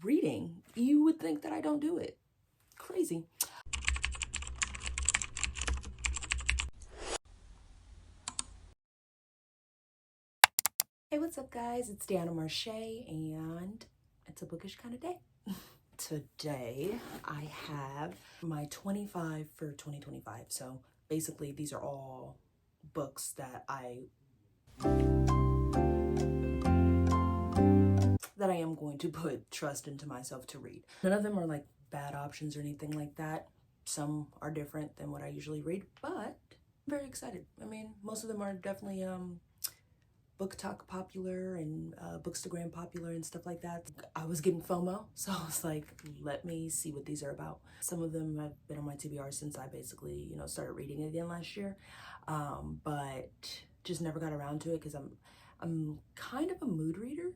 reading. You would think that I don't do it. Crazy. Hey, what's up guys? It's Deanna Marche and it's a bookish kind of day. Today I have my 25 for 2025. So basically these are all books that I am going to put trust into myself to read. None of them are like bad options or anything like that. Some are different than what I usually read, but I'm very excited. I mean, most of them are definitely Book Talk popular and Bookstagram popular and stuff like that. I was getting FOMO, so I was like, let me see what these are about. Some of them have been on my TBR since I basically, started reading again last year, but just never got around to it because I'm kind of a mood reader.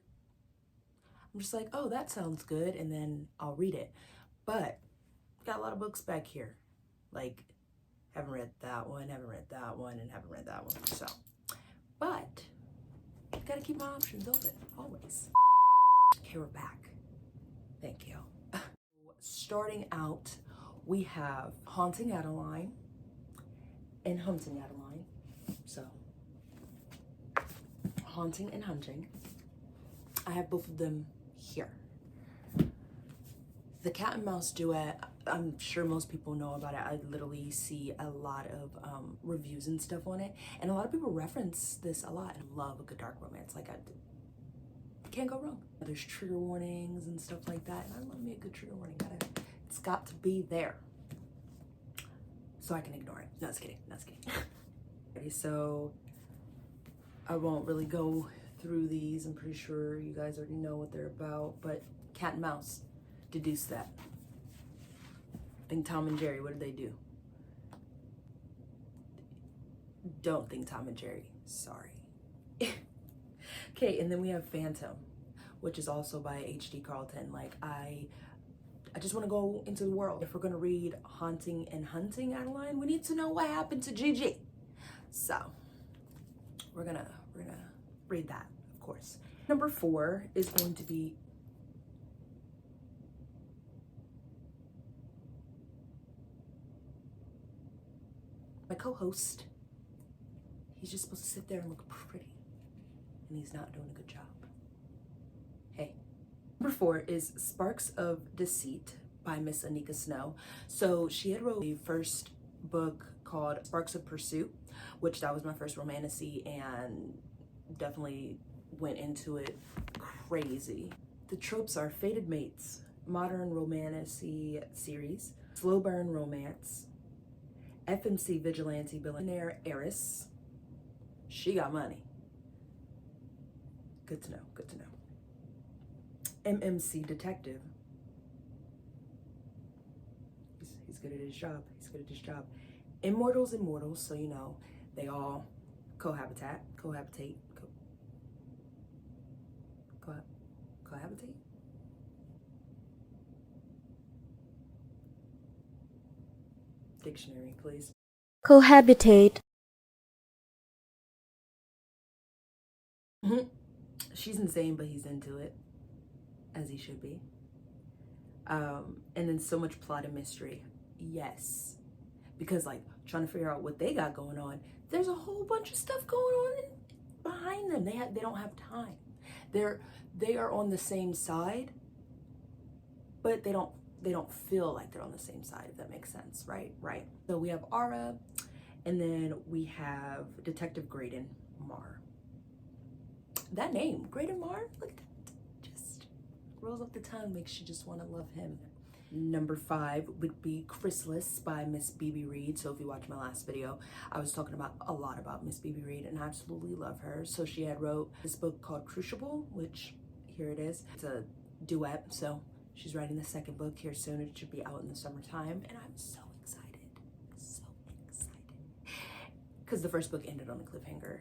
I'm just like, oh, that sounds good, and then I'll read it. But got a lot of books back here, like haven't read that one, and haven't read that one. So, but gotta keep my options open, always. Okay, we're back. Thank you. Starting out, we have Haunting Adeline and Hunting Adeline. So, Haunting and Hunting. I have both of them here. The cat and mouse duet, I'm sure most people know about it. I literally see a lot of reviews and stuff on it, and a lot of people reference this a lot. I love a good dark romance. Like, I can't go wrong. There's trigger warnings and stuff like that, and I love me a good trigger warning. It's got to be there so I can ignore it. No, just kidding. Okay, so I won't really go through these. I'm pretty sure you guys already know what they're about, but cat and mouse, deduce that. Think Tom and Jerry, what did they do? Don't think Tom and Jerry, sorry. Okay, and then we have Phantom, which is also by H.D. Carlton. Like, I just want to go into the world. If we're gonna read Haunting and Hunting Adeline, we need to know what happened to Gigi. So we're gonna read that, of course. Number 4 is going to be my co-host. He's just supposed to sit there and look pretty, and he's not doing a good job. Hey. Number 4 is Sparks of Deceit by Miss Anika Snow. So she had wrote the first book called Sparks of Pursuit, which that was my first romantasy, and definitely went into it crazy. The tropes are fated mates, modern romantasy series, slow burn romance, FMC vigilante billionaire heiress. She got money. Good to know. MMC detective. He's good at his job. Immortals, so they all cohabitate. Dictionary, please. Cohabitate. She's insane, but he's into it, as he should be. And then so much plot and mystery. Yes. Because, like, trying to figure out what they got going on, there's a whole bunch of stuff going on behind them. They don't have time. They are on the same side, but they don't feel like they're on the same side, if that makes sense, right? So we have Ara, and then we have Detective Graydon Marr. That name, Graydon Marr, like, just rolls off the tongue, makes you just want to love him. Number 5 would be Chrysalis by Miss B.B. Reed. So if you watched my last video, I was talking a lot about Miss B.B. Reed, and I absolutely love her. So she had wrote this book called Crucible, which here it is. It's a duet, so she's writing the second book here soon. It should be out in the summertime, and I'm so excited. Because the first book ended on a cliffhanger,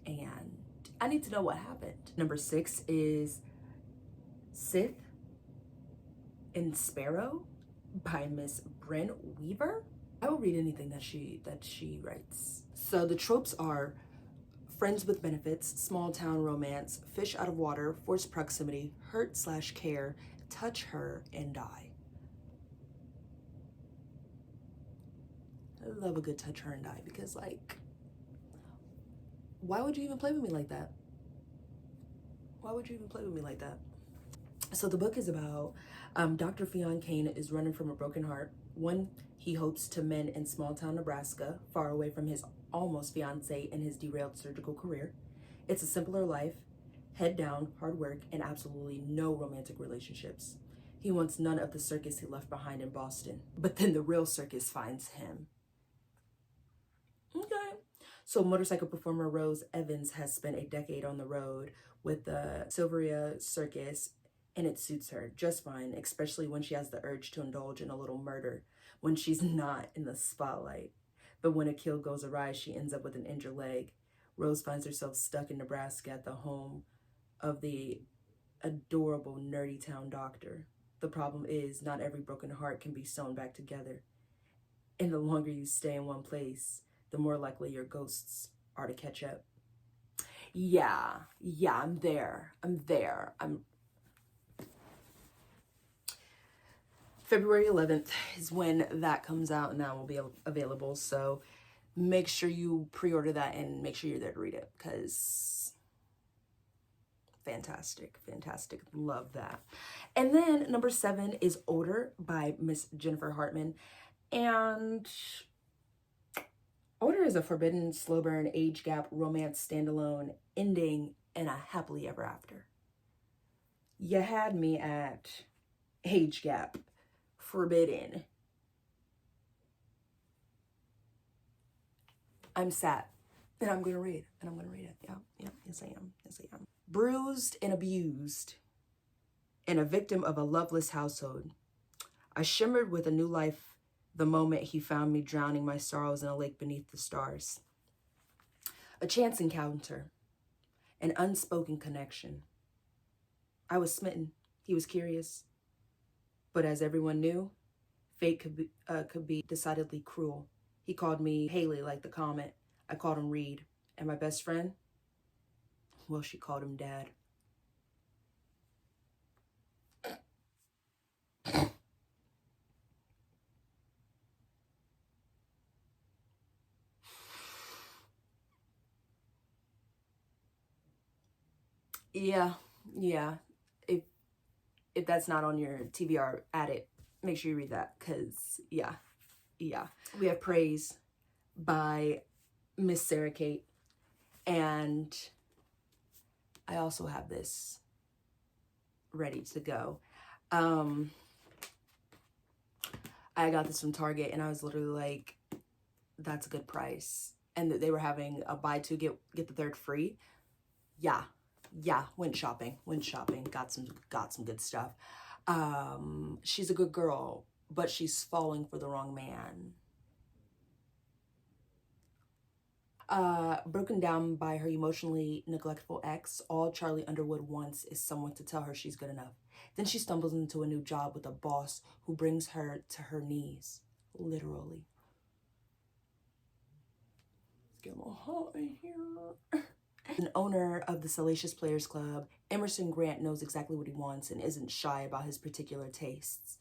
and I need to know what happened. Number 6 is Sith and Sparrow by Miss Bryn Weaver. I will read anything that she writes. So the tropes are friends with benefits, small town romance, fish out of water, forced proximity, hurt/care, touch her and die. I love a good touch her and die because, like, why would you even play with me like that? Why would you even play with me like that? So the book is about Dr. Fionn Kane is running from a broken heart. One he hopes to mend in small town Nebraska, far away from his almost fiance and his derailed surgical career. It's a simpler life, head down, hard work, and absolutely no romantic relationships. He wants none of the circus he left behind in Boston. But then the real circus finds him. Okay. So motorcycle performer Rose Evans has spent a decade on the road with the Silveria Circus, and it suits her just fine, especially when she has the urge to indulge in a little murder when she's not in the spotlight. But when a kill goes awry, she ends up with an injured leg. Rose finds herself stuck in Nebraska at the home of the adorable nerdy town doctor. The problem is, not every broken heart can be sewn back together. And the longer you stay in one place, the more likely your ghosts are to catch up. Yeah, I'm there. February 11th is when that comes out, and that will be available. So make sure you pre-order that and make sure you're there to read it, because fantastic. Love that. And then number 7 is Older by Miss Jennifer Hartman. And Older is a forbidden, slow burn, age gap, romance standalone, ending in a happily ever after. You had me at age gap, forbidden. I'm sad, and I'm gonna read, it. Yeah, yes I am. Bruised and abused, and a victim of a loveless household, I shimmered with a new life the moment he found me drowning my sorrows in a lake beneath the stars. A chance encounter, an unspoken connection. I was smitten. He was curious. But as everyone knew, fate could be decidedly cruel. He called me Haley, like the comet. I called him Reed. And my best friend? Well, she called him Dad. Yeah. If that's not on your TBR, add it. Make sure you read that, because yeah. We have Praise by Miss Sarah Kate, and I also have this ready to go. I got this from Target, and I was literally like, that's a good price. And they were having a buy two get the third free. Yeah, went shopping, got some good stuff. She's a good girl, but she's falling for the wrong man. Broken down by her emotionally neglectful ex, all Charlie Underwood wants is someone to tell her she's good enough. Then she stumbles into a new job with a boss who brings her to her knees, literally. Let's get a little hot in here. An owner of the Salacious Players Club, Emerson Grant knows exactly what he wants and isn't shy about his particular tastes.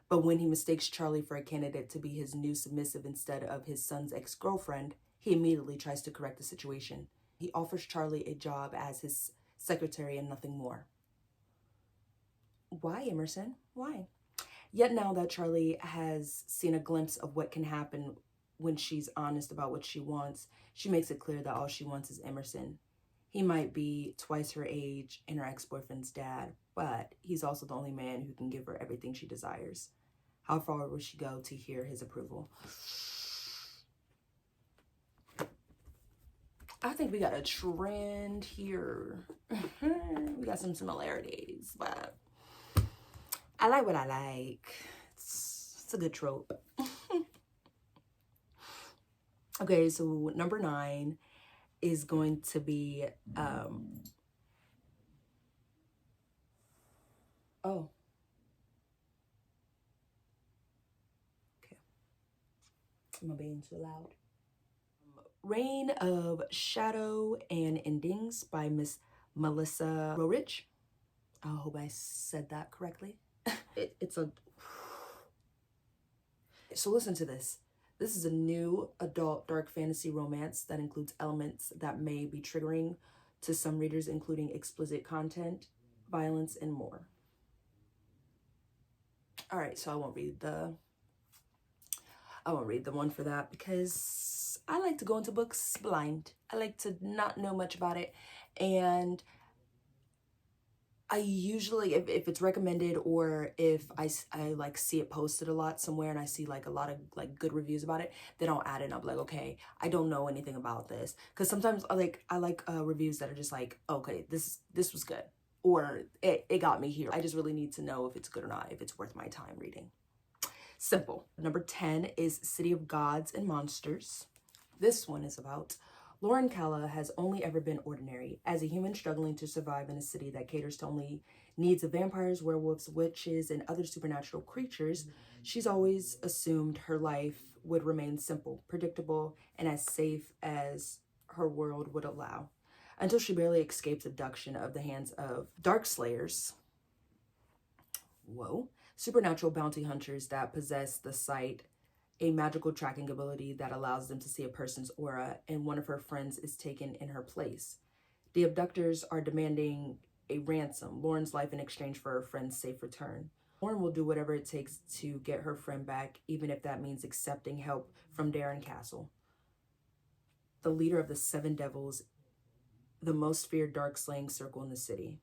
But when he mistakes Charlie for a candidate to be his new submissive instead of his son's ex-girlfriend, he immediately tries to correct the situation. He offers Charlie a job as his secretary and nothing more. Why, Emerson? Why? Yet now that Charlie has seen a glimpse of what can happen when she's honest about what she wants, she makes it clear that all she wants is Emerson. He might be twice her age and her ex-boyfriend's dad, but he's also the only man who can give her everything she desires. How far will she go to hear his approval? I think we got a trend here. We got some similarities, but I like what I like. It's a good trope. Okay, so number 9 is going to be, oh. Okay. Am I being too loud? Reign of Shadow and Endings by Miss Melissa Rorich. I hope I said that correctly. it's a... So listen to this. This is a new adult dark fantasy romance that includes elements that may be triggering to some readers, including explicit content, violence, and more. All right, so I won't read the one for that because I like to go into books blind. I like to not know much about it. And I usually, if it's recommended or if I like see it posted a lot somewhere and I see like a lot of like good reviews about it, then I'll add it and I'll be like, okay, I don't know anything about this. Because sometimes I like reviews that are just like, okay, this was good. Or it got me here. I just really need to know if it's good or not, if it's worth my time reading. Simple. Number 10 is City of Gods and Monsters. This one is about Lauren Calla has only ever been ordinary. As a human struggling to survive in a city that caters to only needs of vampires, werewolves, witches, and other supernatural creatures, she's always assumed her life would remain simple, predictable, and as safe as her world would allow. Until she barely escapes abduction of the hands of dark slayers. Whoa. Supernatural bounty hunters that possess the sight, a magical tracking ability that allows them to see a person's aura, and one of her friends is taken in her place. The abductors are demanding a ransom, Lauren's life in exchange for her friend's safe return. Lauren will do whatever it takes to get her friend back, even if that means accepting help from Darren Castle, the leader of the Seven Devils, the most feared dark slaying circle in the city.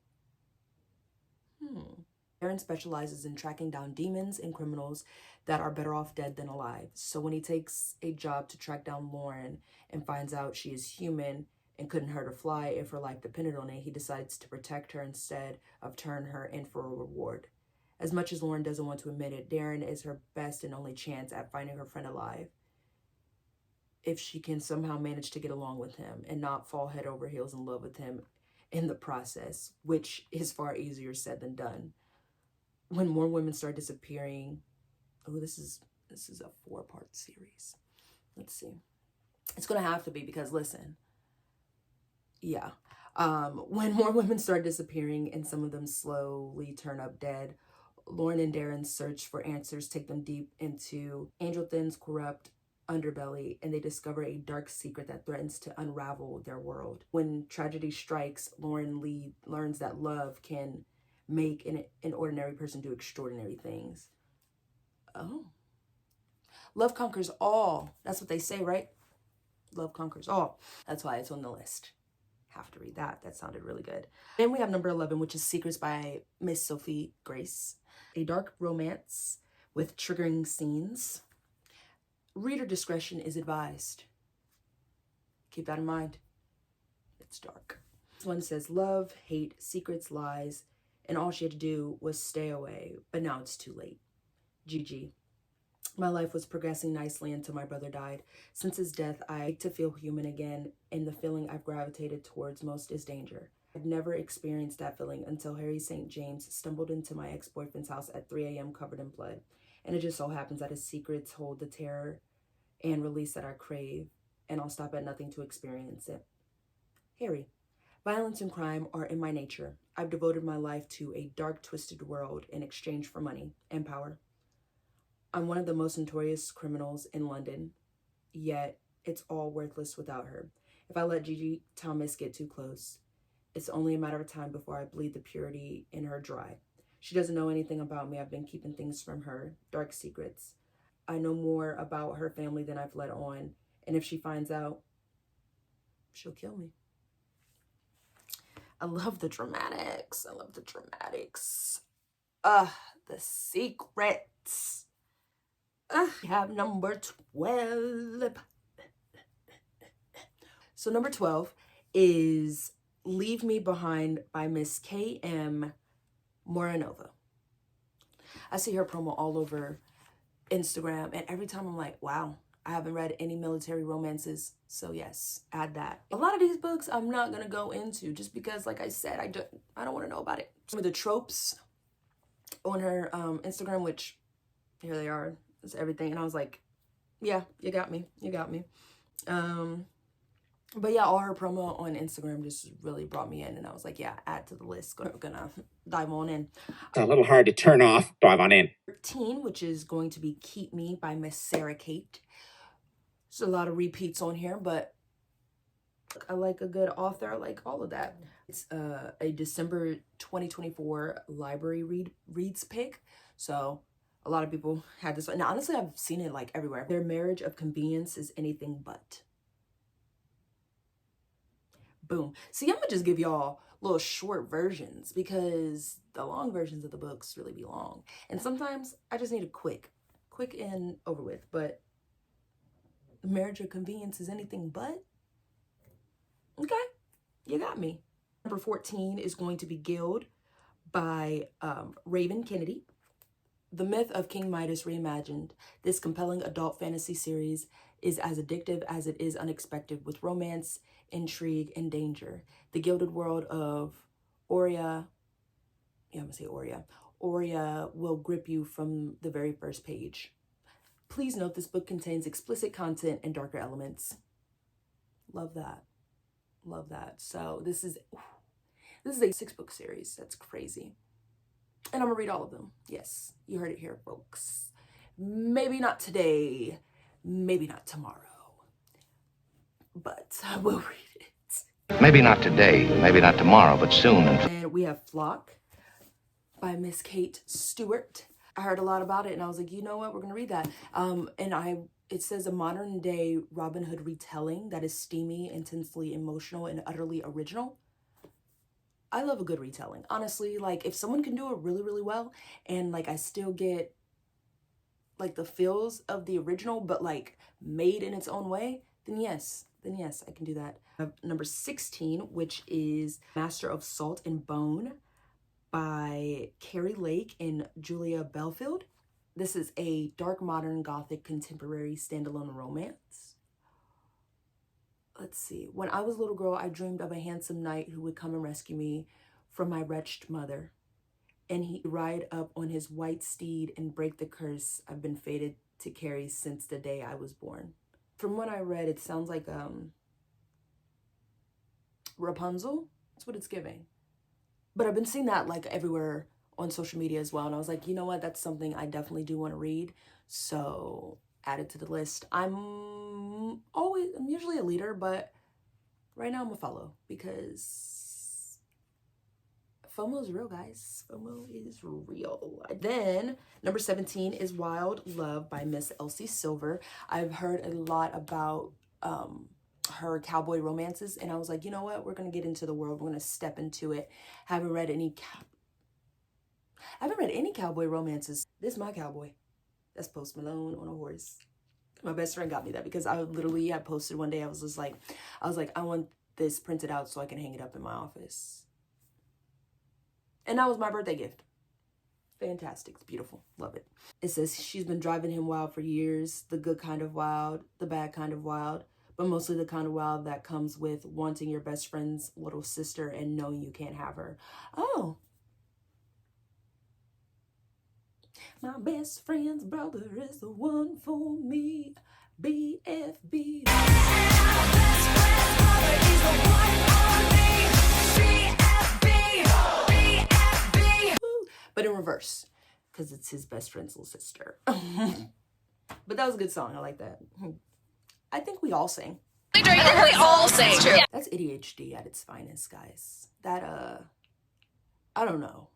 Darren specializes in tracking down demons and criminals that are better off dead than alive. So when he takes a job to track down Lauren and finds out she is human and couldn't hurt her fly if her life depended on it, he decides to protect her instead of turn her in for a reward. As much as Lauren doesn't want to admit it, Darren is her best and only chance at finding her friend alive. If she can somehow manage to get along with him and not fall head over heels in love with him in the process, which is far easier said than done. When more women start disappearing, oh, this is a 4-part series. Let's see. It's gonna have to be because listen, yeah. When more women start disappearing and some of them slowly turn up dead, Lauren and Darren's search for answers take them deep into Angel Thin's corrupt underbelly, and they discover a dark secret that threatens to unravel their world. When tragedy strikes, Lauren learns that love can make an ordinary person do extraordinary things. Oh. Love conquers all. That's what they say, right? Love conquers all. That's why it's on the list. Have to read that. That sounded really good. Then we have number 11, which is Secrets by Miss Sophie Grace. A dark romance with triggering scenes. Reader discretion is advised. Keep that in mind. It's dark. This one says love, hate, secrets, lies, and all she had to do was stay away, but now it's too late. GG. My life was progressing nicely until my brother died. Since his death, I like to feel human again, and the feeling I've gravitated towards most is danger. I've never experienced that feeling until Harry St. James stumbled into my ex-boyfriend's house at 3 a.m. covered in blood. And it just so happens that his secrets hold the terror and release that I crave, and I'll stop at nothing to experience it. Harry. Violence and crime are in my nature. I've devoted my life to a dark, twisted world in exchange for money and power. I'm one of the most notorious criminals in London, yet it's all worthless without her. If I let Gigi Thomas get too close, it's only a matter of time before I bleed the purity in her dry. She doesn't know anything about me. I've been keeping things from her, dark secrets. I know more about her family than I've let on, and if she finds out, she'll kill me. I love the dramatics. The secrets. We have number 12. So number 12 is Leave Me Behind by Miss K.M. Moranova. I see her promo all over Instagram, and every time I'm like, wow, I haven't read any military romances, so yes, add that. A lot of these books I'm not gonna go into just because, like I said, I don't want to know about it. Some of the tropes on her Instagram, which here they are, it's everything, and I was like, yeah, you got me. But yeah, all her promo on Instagram just really brought me in, and I was like, yeah, add to the list. We're gonna dive on in. It's a little hard to turn off. Dive on in. 13, which is going to be Keep Me by Miss Sarah Kate. There's a lot of repeats on here, but I like a good author. I like all of that. It's a December 2024 library reads pick. So a lot of people had this. And honestly, I've seen it like everywhere. Their marriage of convenience is anything but. Boom. See, I'm gonna just give y'all little short versions because the long versions of the books really be long. And sometimes I just need a quick and over with. But marriage of convenience is anything but. Okay, you got me. Number 14 is going to be Guild by Raven Kennedy. The myth of King Midas reimagined. This compelling adult fantasy series is as addictive as it is unexpected, with romance, intrigue, and danger. The gilded world of Aurea, Aurea will grip you from the very first page. Please note this book contains explicit content and darker elements. Love that. Love that. So this is a 6-book series. That's crazy. And I'm gonna read all of them. Yes, you heard it here, folks. Maybe not today, maybe not tomorrow, but I will read it. Maybe not today, maybe not tomorrow, but soon. And we have Flock by Miss Kate Stewart. I heard a lot about it and I was like, you know what, we're gonna read that. It says a modern day Robin Hood retelling that is steamy, intensely emotional, and utterly original. I love a good retelling. Honestly, like if someone can do it really, really well and like I still get like the feels of the original, but like made in its own way, then yes, I can do that. Number 16, which is Master of Salt and Bone by Carrie Lake and Julia Belfield. This is a dark, modern, gothic, contemporary standalone romance. Let's see. When I was a little girl, I dreamed of a handsome knight who would come and rescue me from my wretched mother. And he'd ride up on his white steed and break the curse I've been fated to carry since the day I was born. From what I read, it sounds like Rapunzel. That's what it's giving. But I've been seeing that like everywhere on social media as well. And I was like, you know what? That's something I definitely do want to read. So add it to the list. I'm usually a leader, but right now I'm a follow because FOMO is real, guys. FOMO is real. Then number 17 is Wild Love by Miss Elsie Silver. I've heard a lot about her cowboy romances, and I was like, you know what? We're gonna get into the world. We're gonna step into it. Haven't read any cowboy romances. This is my cowboy. That's Post Malone on a horse. My best friend got me that because I literally had posted one day. I was like, I want this printed out so I can hang it up in my office. And that was my birthday gift. Fantastic. It's beautiful. Love it. It says she's been driving him wild for years. The good kind of wild, the bad kind of wild, but mostly the kind of wild that comes with wanting your best friend's little sister and knowing you can't have her. Oh. My best friend's brother is the one for me. BFB. My best friend's brother is the one for me. BFB. But in reverse, because it's his best friend's little sister. But that was a good song. I like that. I think we all sing. I think we all sing. True. That's ADHD at its finest, guys. That, I don't know.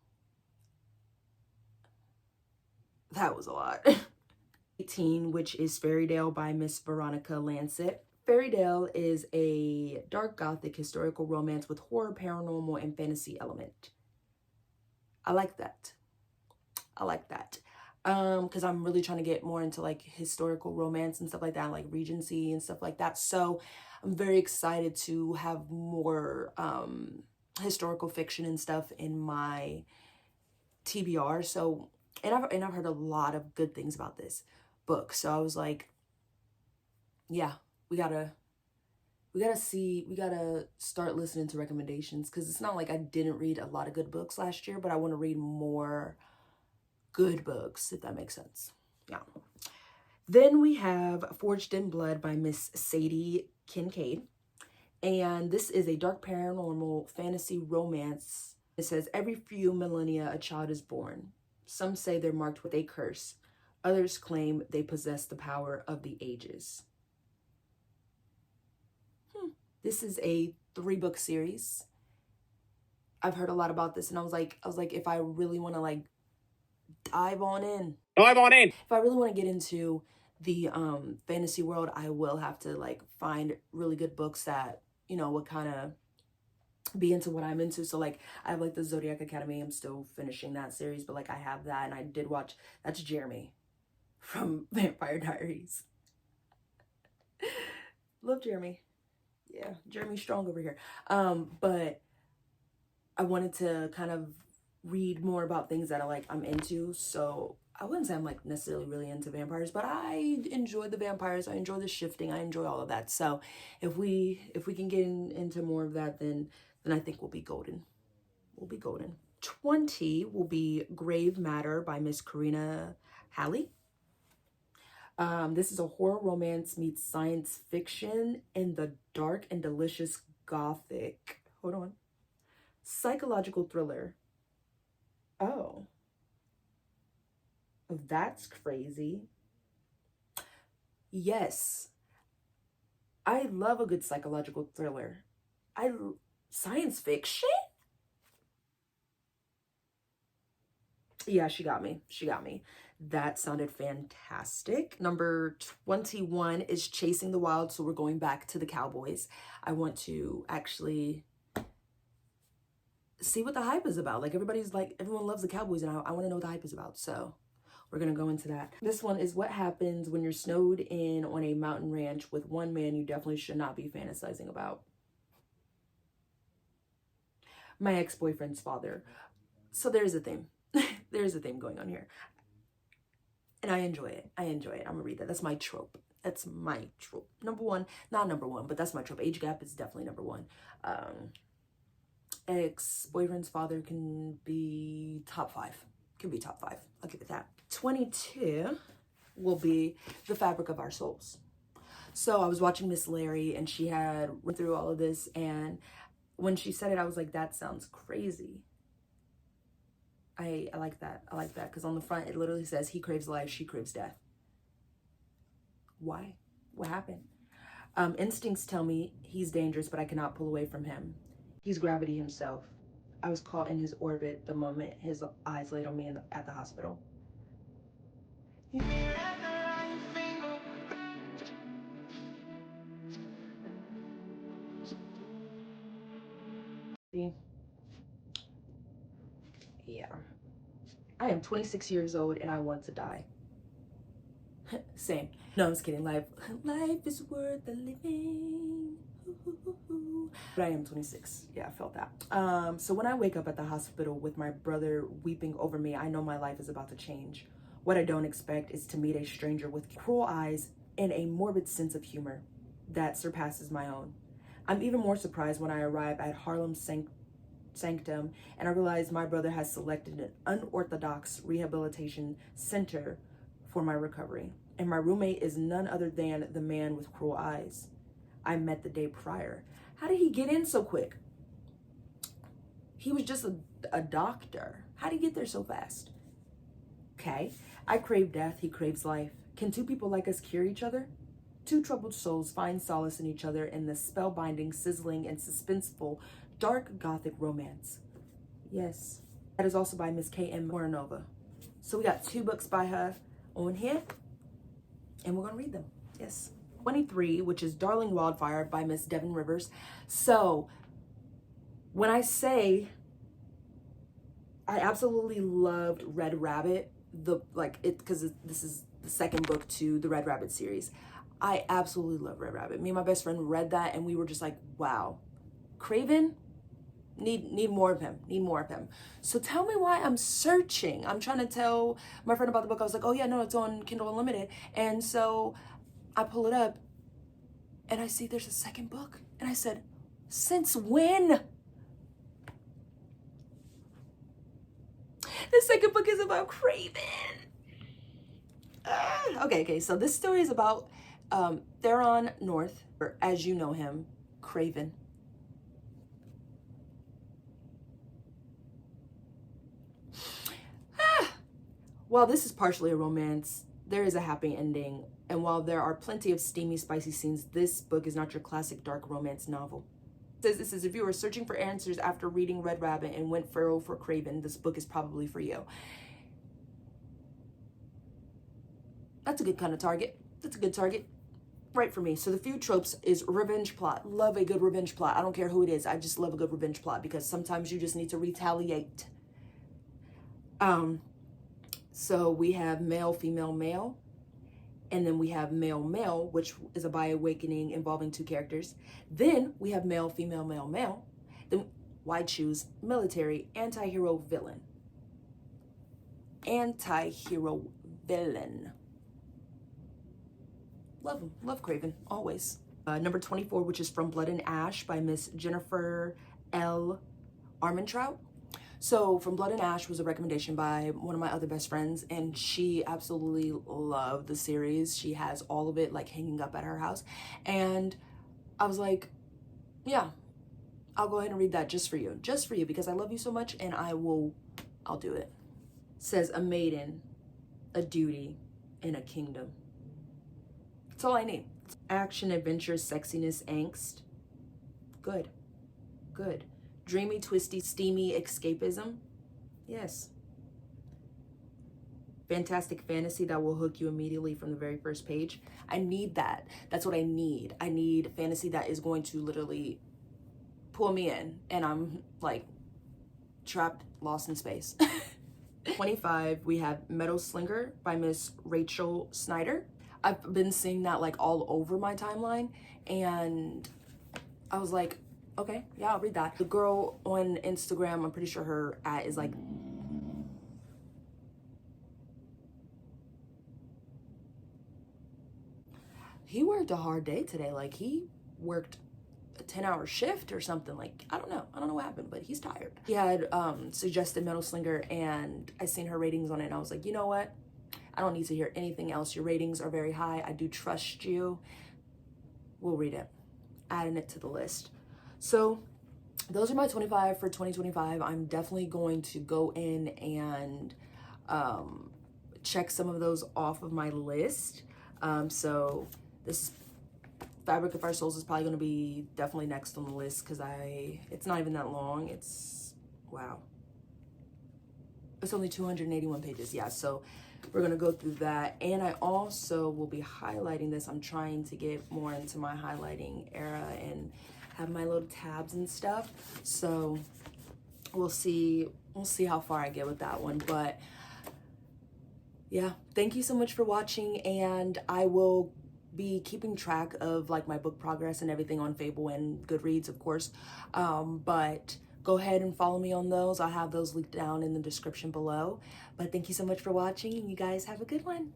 That was a lot. 18, which is Fairytale by Miss Veronica Lancet. Fairytale is a dark gothic historical romance with horror, paranormal, and fantasy element. I like that. Because I'm really trying to get more into like historical romance and stuff like that, like Regency and stuff like that. So I'm very excited to have more historical fiction and stuff in my TBR. So and I've heard a lot of good things about this book. So I was like, yeah, we gotta start listening to recommendations, because it's not like I didn't read a lot of good books last year, but I want to read more good books, if that makes sense. Yeah. Then we have Forged in Blood by Miss Sadie Kincaid. And this is a dark paranormal fantasy romance. It says, every few millennia, a child is born. Some say they're marked with a curse. Others claim they possess the power of the ages. This is a 3-book series. I've heard a lot about this, and I was like, if I really want to like dive on in. If I really want to get into the fantasy world, I will have to like find really good books that, you know, would kind of be into what I'm into. So like I have like the Zodiac Academy. I'm still finishing that series, but like I have that, and I did watch, that's Jeremy from Vampire Diaries. Love Jeremy. Yeah, Jeremy Strong over here. But I wanted to kind of read more about things that I'm into. So I wouldn't say I'm like necessarily really into vampires, but I enjoy the vampires. I enjoy the shifting. I enjoy all of that. So if we can get into more of that, then I think we'll be golden. We'll be golden. 20 will be Grave Matter by Miss Karina Halley. This is a horror romance meets science fiction in the dark and delicious gothic. Hold on. Psychological thriller. Oh, that's crazy. Yes, I love a good psychological thriller. Science fiction? Yeah, she got me. That sounded fantastic. Number 21 is Chasing the Wild. So we're going back to the Cowboys. I want to actually see what the hype is about. Like everyone loves the Cowboys, and I want to know what the hype is about. So we're going to go into that. This one is what happens when you're snowed in on a mountain ranch with one man you definitely should not be fantasizing about. My ex-boyfriend's father. So there's a theme. There's a theme going on here. And I enjoy it. I'm gonna read that. That's my trope. Number one, not number one, but that's my trope. Age gap is definitely number one. Ex-boyfriend's father can be top 5. I'll give it that. 22 will be The Fabric of Our Souls. So I was watching Miss Larry, and she had went through all of this, and when she said it, I was like, that sounds crazy. I like that. Because on the front, it literally says, he craves life, she craves death. Why? What happened? Instincts tell me he's dangerous, but I cannot pull away from him. He's gravity himself. I was caught in his orbit the moment his eyes laid on me at the hospital. Yeah. I am 26 years old and I want to die. Same. No, I'm just kidding. Life is worth the living. But I am 26. Yeah, I felt that. So when I wake up at the hospital with my brother weeping over me, I know my life is about to change. What I don't expect is to meet a stranger with cruel eyes and a morbid sense of humor that surpasses my own. I'm even more surprised when I arrive at Harlem's Sanctum and I realize my brother has selected an unorthodox rehabilitation center for my recovery. And my roommate is none other than the man with cruel eyes I met the day prior. How did he get in so quick? He was just a doctor. How did he get there so fast? Okay. I crave death, he craves life. Can two people like us cure each other? Two troubled souls find solace in each other in this spellbinding, sizzling, and suspenseful dark gothic romance. Yes. That is also by Miss K.M. Moranova. So we got 2 books by her on here, and we're going to read them. Yes. 23, which is Darling Wildfire by Miss Devin Rivers. So when I say I absolutely loved Red Rabbit, because this is the second book to the Red Rabbit series. I absolutely love Red Rabbit. Me and my best friend read that and we were just like, wow. Craven, need more of him. So tell me why I'm searching. I'm trying to tell my friend about the book. I was like, oh yeah, no, it's on Kindle Unlimited. And so I pull it up and I see there's a second book. And I said, since when? The second book is about Craven. Okay, so this story is about Theron North, or as you know him, Craven. While this is partially a romance, there is a happy ending, and while there are plenty of steamy, spicy scenes, this book is not your classic dark romance novel. It says this is, if you are searching for answers after reading Red Rabbit and went feral for Craven, this book is probably for you. That's a good kind of target. That's a good target. Right for me. So the few tropes is revenge plot. Love a good revenge plot. I don't care who it is. I just love a good revenge plot because sometimes you just need to retaliate. So we have male, female, male. And then we have male, male, which is a bi-awakening involving two characters. Then we have male, female, male, male. Then why choose military, anti-hero, villain. Anti-hero, villain. Love him. Love Craven. Always. Number 24, which is From Blood and Ash by Miss Jennifer L. Armentrout. So From Blood and Ash was a recommendation by one of my other best friends, and she absolutely loved the series. She has all of it like hanging up at her house. And I was like, yeah, I'll go ahead and read that just for you, because I love you so much, and I'll do it. It says a maiden, a duty, and a kingdom. That's all I need. Action, adventure, sexiness, angst. Good. Good. Dreamy, twisty, steamy escapism. Yes. Fantastic fantasy that will hook you immediately from the very first page. I need that. That's what I need. I need fantasy that is going to literally pull me in, and I'm like trapped, lost in space. 25, we have Meadow Slinger by Miss Rachel Snyder. I've been seeing that like all over my timeline, and I was like, okay, yeah, I'll read that. The girl on Instagram, I'm pretty sure her @ is like, he worked a hard day today. Like, he worked a 10-hour shift or something. Like, I don't know what happened, but he's tired. He had suggested Meadow Slinger, and I seen her ratings on it, and I was like, you know what? I don't need to hear anything else. Your ratings are very high. I do trust you. We'll read it. Adding it to the list. So those are my 25 for 2025. I'm definitely going to go in and check some of those off of my list. So this Fabric of Our Souls is probably going to be definitely next on the list, because it's not even that long. Wow. It's only 281 pages. Yeah, so we're going to go through that. And I also will be highlighting this. I'm trying to get more into my highlighting era and have my little tabs and stuff. So we'll see how far I get with that one. But yeah, thank you so much for watching, and I will be keeping track of like my book progress and everything on Fable and Goodreads, of course. But go ahead and follow me on those. I'll have those linked down in the description below. But thank you so much for watching, and you guys have a good one.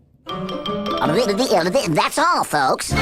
That's all, folks.